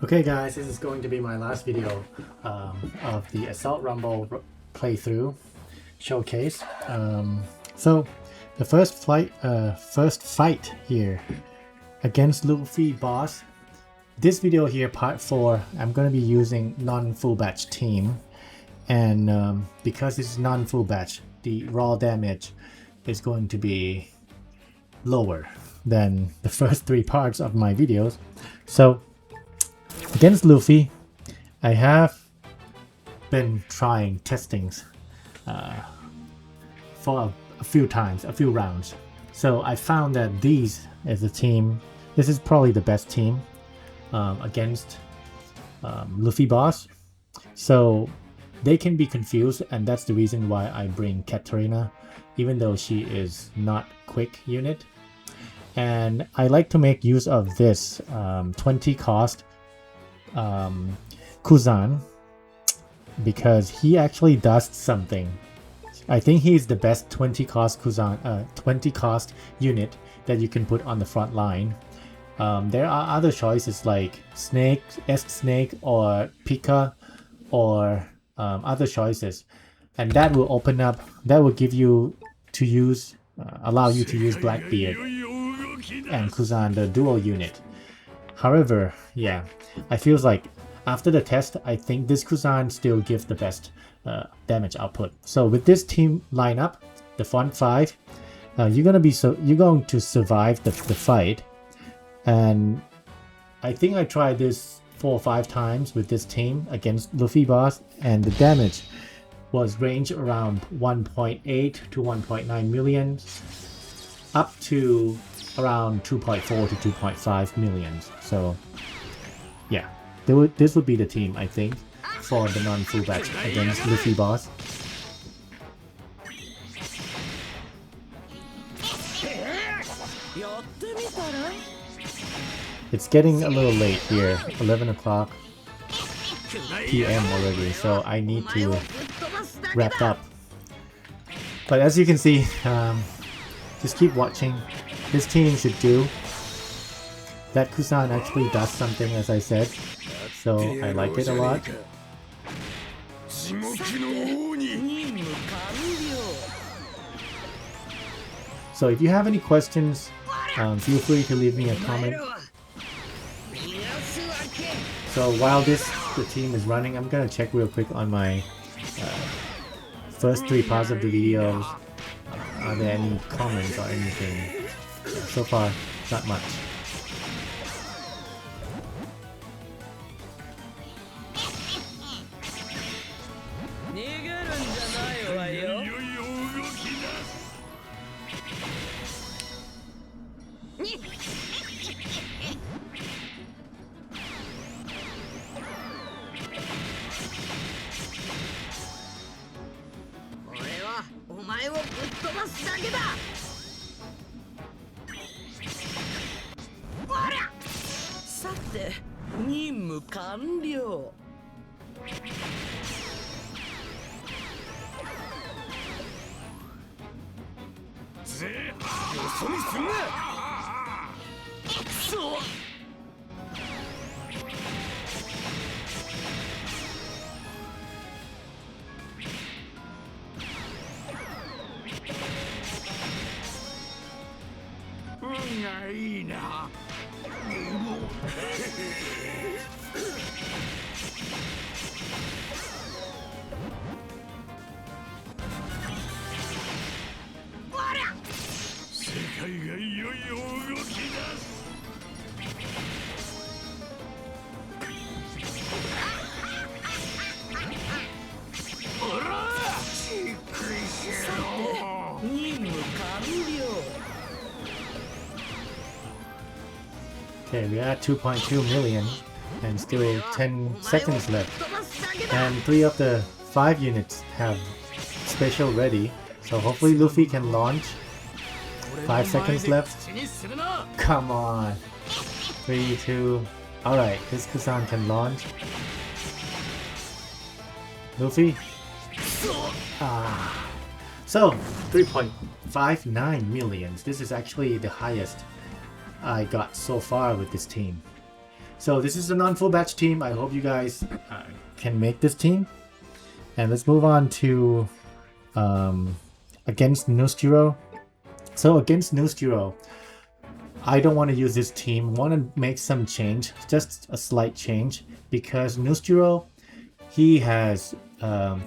Okay guys, this is going to be my last video of the Assault Rumble playthrough showcase. So the first fight here against Luffy boss. This video here, part 4, I'm going to be using non-full batch team, and because it's non-full batch, the raw damage is going to be lower than the first 3 parts of my videos. So against Luffy, I have been trying testings for a few rounds. So I found that these is a team. This is probably the best team against Luffy boss. So they can be confused, and that's the reason why I bring Katarina, even though she is not quick unit. And I like to make use of this 20 cost Kuzan, because he actually does something. I think he's the best 20 cost Kuzan, 20 cost unit that you can put on the front line. There are other choices like Snake, S-Snake, or Pika, or other choices, and that will open up. That will give you to use, allow you to use Blackbeard and Kuzan, the dual unit. However, yeah, I feel like after the test, I think this Kuzan still gives the best damage output. So with this team lineup, the front 5, you're going to survive the fight. And I think I tried this 4 or 5 times with this team against Luffy boss, and the damage was range around 1.8 to 1.9 million, up to around 2.4 to 2.5 million. So yeah, this would be the team, I think, for the non-full batch against Luffy boss. It's getting a little late here, 11 o'clock PM already, so I need to wrap up. But as you can see, just keep watching. This team should do. That Kuzan actually does something, as I said, so I like it a lot. So if you have any questions, feel free to leave me a comment. So while the team is running, I'm gonna check real quick on my first 3 parts of the videos. Are there any comments or anything? So far, not much. Okay, we are at 2.2 million and still 10 seconds left. And 3 of the 5 units have special ready, so hopefully Luffy can launch. 5 seconds left. Come on. 3, 2. Alright, this Kuzan can launch. Luffy. So 3.59 million. This is actually the highest I got so far with this team. So this is a non-full batch team. I hope you guys can make this team. And let's move on to against Nostiro. So against Nostiro, I don't want to use this team. Want to make some change, just a slight change, because Nostiro, he has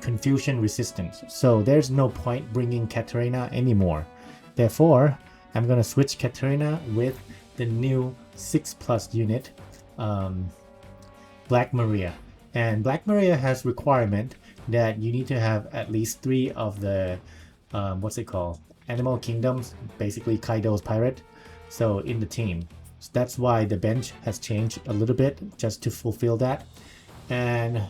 confusion resistance. So there's no point bringing Katarina anymore. Therefore, I'm gonna switch Katarina with the new 6+ unit, Black Maria. And Black Maria has requirement that you need to have at least 3 of the what's it called, animal kingdoms, basically Kaido's pirate, so in the team. So that's why the bench has changed a little bit, just to fulfill that. And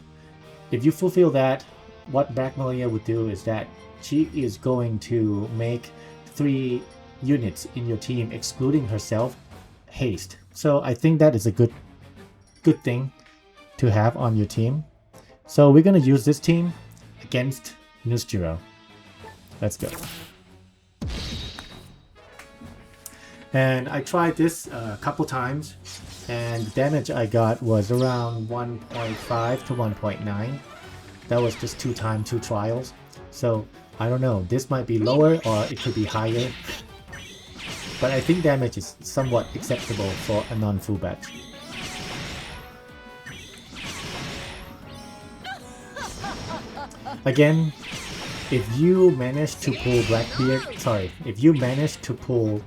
if you fulfill that, what Black Maria would do is that she is going to make 3 units in your team, excluding herself, haste. So I think that is a good thing to have on your team. So we're gonna use this team against Nostiro. Let's go. And I tried this a couple times, and the damage I got was around 1.5 to 1.9. That was just 2 trials. So I don't know, this might be lower or it could be higher. But I think damage is somewhat acceptable for a non-full batch. Again, if you manage to pull if you manage to pull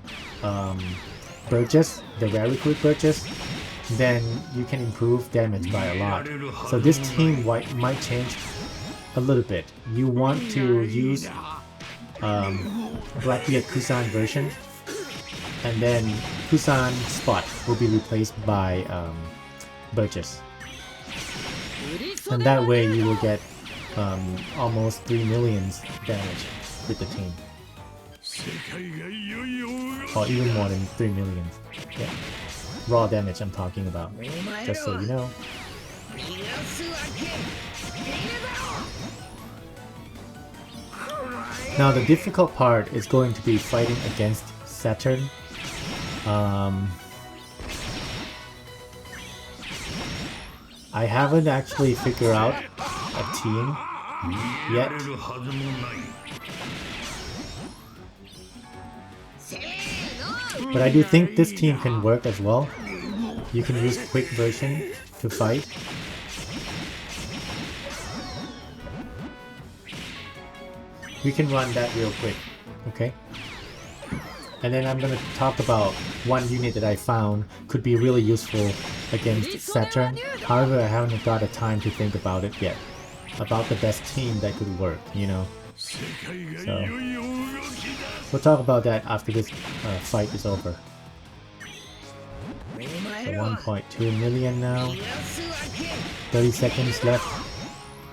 Burgess, the very quick Burgess, then you can improve damage by a lot. So this team might change a little bit. You want to use Blackbeard Kusan version, and then Kusan spot will be replaced by Burgess. And that way you will get almost 3 million damage with the team. Or even more than 3 million. Yeah. Raw damage I'm talking about, just so you know. Now the difficult part is going to be fighting against Saturn. I haven't actually figured out a team yet. But I do think this team can work as well. You can use quick version to fight. We can run that real quick, okay? And then I'm gonna talk about one unit that I found could be really useful against Saturn. However, I haven't got a time to think about it yet. About the best team that could work, you know? So we'll talk about that after this fight is over. So 1.2 million now. 30 seconds left.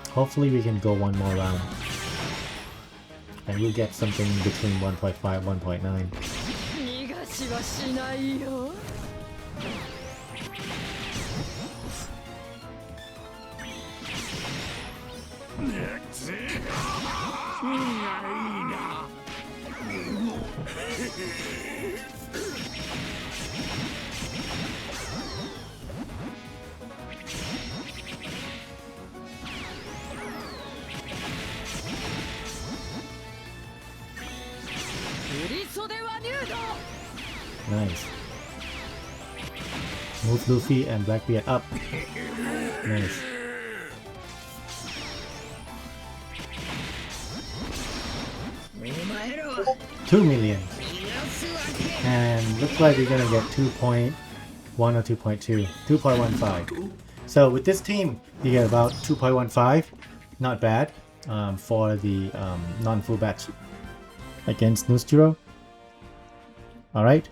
Hopefully we can go one more round. And we'll get something between 1.5 1.9. Nice. Move Luffy and Blackbeard up. Nice. $2 million. And looks like we're gonna get 2.1 or 2.2. 2.15. So with this team, you get about 2.15. Not bad for the non-full batch against Nostiro. Alright.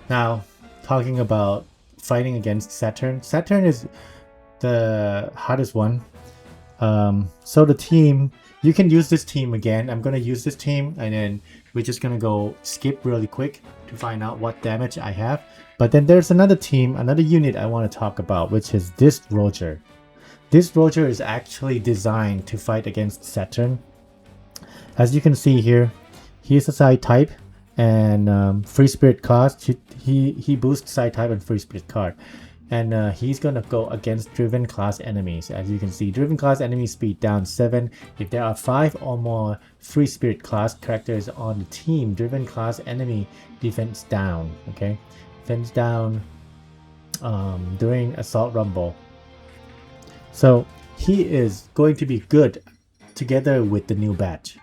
Now, talking about fighting against Saturn. Saturn is the hardest one. So the team, you can use this team again. I'm gonna use this team, and then we're just gonna go skip really quick to find out what damage I have. But then there's another team, another unit I want to talk about, which is this Roger. This Roger is actually designed to fight against Saturn. As you can see here, he's a side type, and free spirit cost. He boosts side type and free spirit card. And he's gonna go against driven class enemies. As you can see, driven class enemy speed down 7. If there are 5 or more free spirit class characters on the team, driven class enemy defense down. Okay, defense down during assault rumble. So he is going to be good together with the new batch.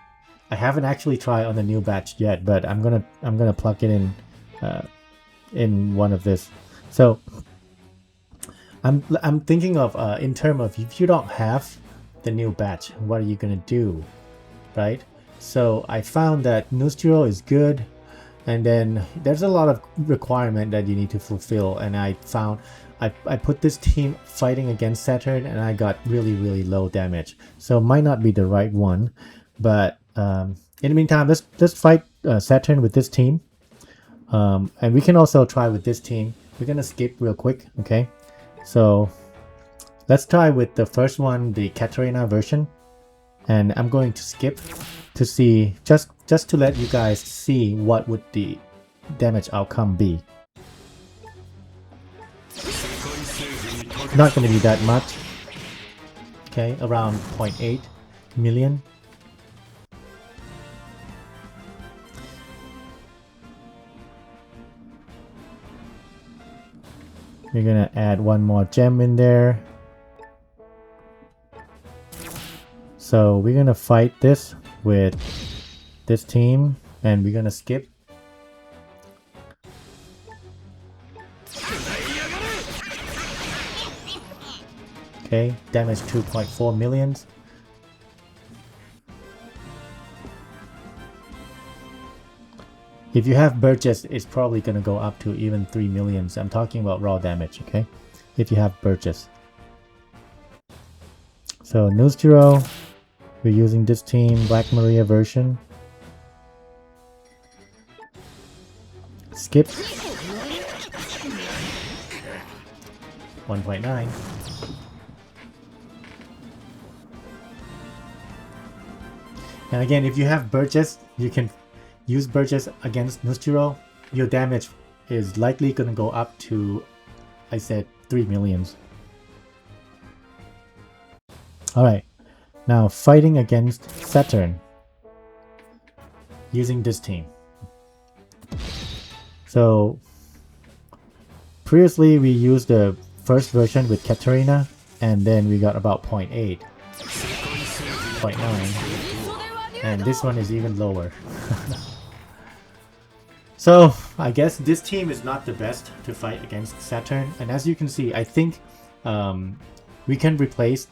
I haven't actually tried on the new batch yet, but I'm gonna plug it in one of this. So I'm thinking of in terms of if you don't have the new batch, what are you gonna do, right? So I found that Nustiro is good, and then there's a lot of requirement that you need to fulfill, and I found I put this team fighting against Saturn, and I got really low damage. So might not be the right one, but in the meantime, let's fight Saturn with this team, and we can also try with this team. We're gonna skip real quick, okay? So let's try with the first one, the Katarina version, and I'm going to skip to see just to let you guys see what would the damage outcome be. Not going to be that much. Okay, around 0.8 million. We're gonna add one more gem in there. So we're gonna fight this with this team, and we're gonna skip. Okay, damage 2.4 millions. If you have Burgess, it's probably going to go up to even 3 millions. I'm talking about raw damage, okay? If you have Burgess. So, Nustiro, we're using this team, Black Maria version. Skip. 1.9. And again, if you have Burgess, you can use Burgess against Nustiro. Your damage is likely going to go up to, I said, 3 millions. Alright, now fighting against Saturn using this team. So previously we used the first version with Katarina, and then we got about 0.8, 0.9, and this one is even lower. So I guess this team is not the best to fight against Saturn, and as you can see, I think we can replace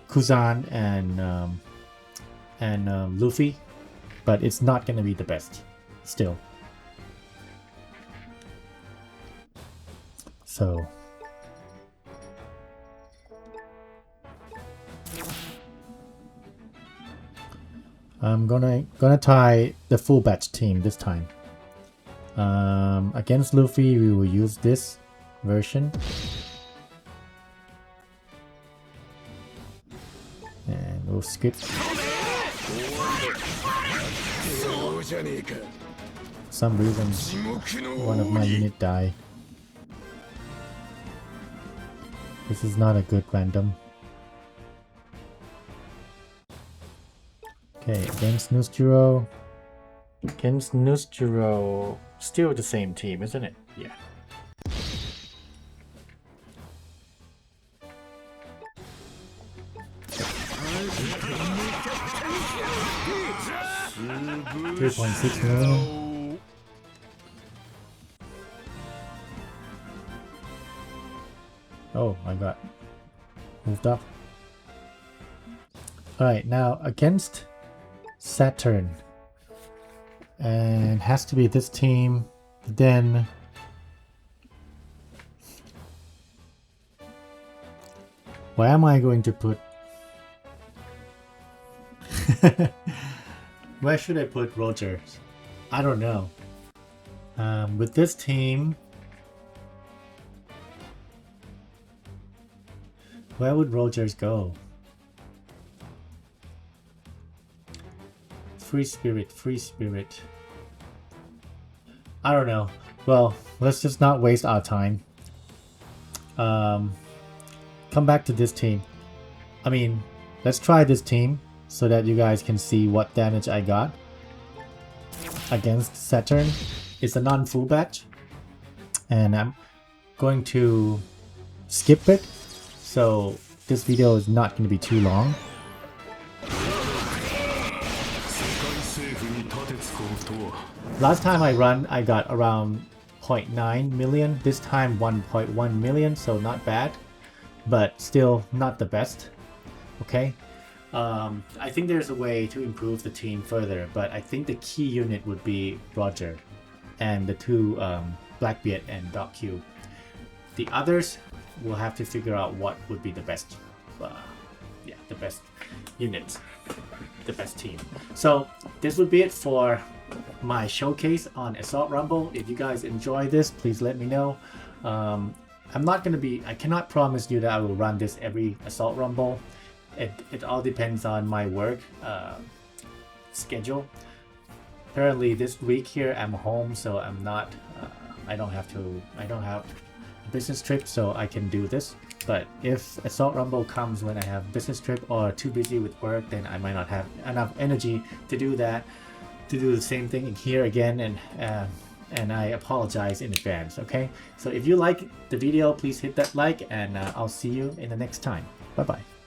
Kuzan and Luffy, but it's not going to be the best still. So I'm gonna tie the full batch team this time. Against Luffy, we will use this version, and we'll skip. For some reason, one of my unit died. This is not a good random. Okay, against Nustiro. Against Nustiro, still the same team, isn't it? Yeah. $3.6 million. Oh, I got moved up. Alright, now against Saturn, and has to be this team. Then where am I going to put where should I put Rogers? I don't know. With this team, where would Rogers go? Free spirit, free spirit. I don't know. Well, let's just not waste our time. Come back to this team. I mean, let's try this team so that you guys can see what damage I got against Saturn. It's a non-full batch, and I'm going to skip it, so this video is not going to be too long. Last time I run, I got around 0.9 million. This time 1.1 million, so not bad, but still not the best. Okay, I think there's a way to improve the team further, but I think the key unit would be Roger and the two Blackbeard and Doc Q. The others, we'll have to figure out what would be the best, the best units, the best team. So this would be it for my showcase on Assault Rumble. If you guys enjoy this, please let me know. I cannot promise you that I will run this every Assault Rumble. It all depends on my work schedule. Apparently this week here I'm home, so I'm not I don't have a business trip, so I can do this. But if Assault Rumble comes when I have business trip or too busy with work, then I might not have enough energy to do that, to do the same thing here again, and I apologize in advance. Okay, so if you like the video, please hit that like, and I'll see you in the next time. Bye bye.